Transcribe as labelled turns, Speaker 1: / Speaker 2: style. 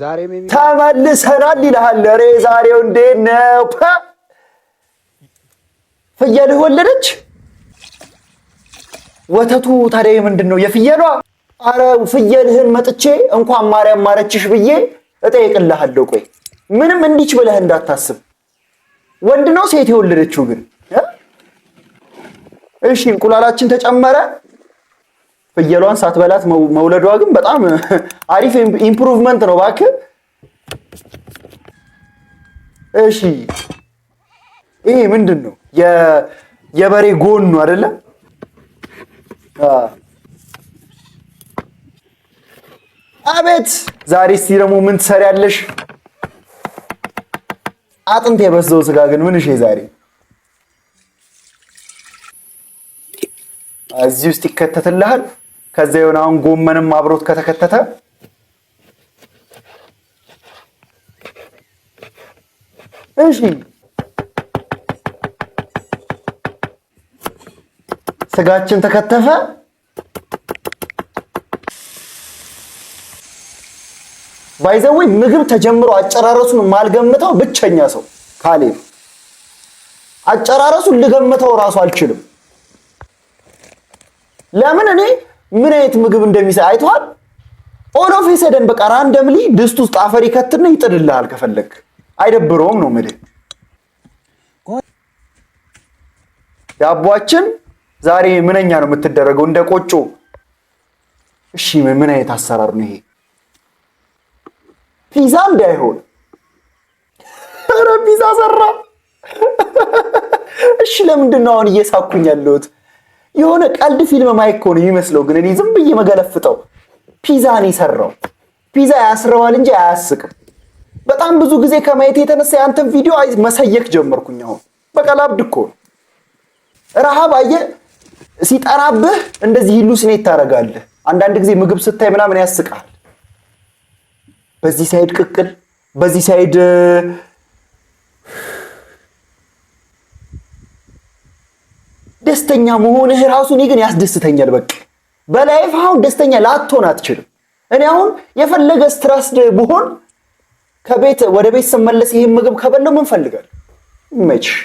Speaker 1: ዛሬም
Speaker 2: ተመልሰናል ይልሃል። ኧረ ዛሬው እንዴት ነው? ፍየልህ ወለደች? ወተቱ ታዲያ ምንድን ነው የፍየሏ? አረ ፍየልህን መጥቼ እንኳን ማርያም ማረችሽ ብዬ እጠይቅልሃለሁ። ቆይ ምንም እንዲች ብለህ እንዳታስብ። ወንድ ነው ሴት የወለደችው ግን? እሺ እንቁላላችን ተጨመረ። ፍየሏን ሳትበላት መውለዷ ግን በጣም አሪፍ ኢምፕሩቭመንት ነው እባክህ። እሺ ይሄ ምንድን ነው? የበሬ ጎን ነው አይደለ? አቤት ዛሬ እስቲ ደግሞ ምን ትሰሪያለሽ? አጥንት የበዛው ስጋ ግን ምን እሺ ዛሬ እዚህ ውስጥ ይከተትልሃል። ከዛ የሆነ አሁን ጎመንም አብሮት ከተከተተ እሺ ስጋችን ተከተፈ። ባይዘው ምግብ ተጀምሮ አጨራረሱን ማልገምተው ብቸኛ ሰው ካሌብ። አጨራረሱን ልገምተው ራሱ አልችልም። ለምን እኔ ምን አይነት ምግብ እንደሚሰራ አይተዋል። ኦል ኦፍ ሰደን በቃ ራንደምሊ ድስት ውስጥ አፈር ይከትና ይጥድልሃል ከፈለክ። አይደብረውም ነው የምልህ። ዳቦአችን ዛሬ ምንኛ ነው የምትደረገው? እንደ ቆጮ። እሺ ምን አይነት አሰራር ነው ይሄ? ፒዛ እንዳይሆን። ኧረ ፒዛ ሰራ። እሺ ለምንድን ነው አሁን እየሳኩኝ ያለሁት? የሆነ ቀልድ ፊልም ማይክ እኮ ነው የሚመስለው፣ ግን እኔ ዝም ብዬ መገለፍጠው ፒዛ ነው የሰራው። ፒዛ ያስረዋል እንጂ አያስቅም። በጣም ብዙ ጊዜ ከማየት የተነሳ ያንተን ቪዲዮ መሰየክ ጀመርኩኝ። አሁን በቃ ላብድ እኮ ነው። ረሃብ አየህ ሲጠራብህ እንደዚህ ሂሉሲኔት ታደርጋለህ። አንዳንድ ጊዜ ምግብ ስታይ ምናምን ያስቃል። በዚህ ሳይድ ቅቅል፣ በዚህ ሳይድ ደስተኛ መሆንህ ራሱ እኔ ግን ያስደስተኛል። በቃ በላይፍ አሁን ደስተኛ ላትሆን አትችልም። እኔ አሁን የፈለገ ስትረስድ ብሆን ከቤት ወደ ቤት ስመለስ ይሄን ምግብ ከበለው ምን ፈልጋለሁ? ይመችሽ።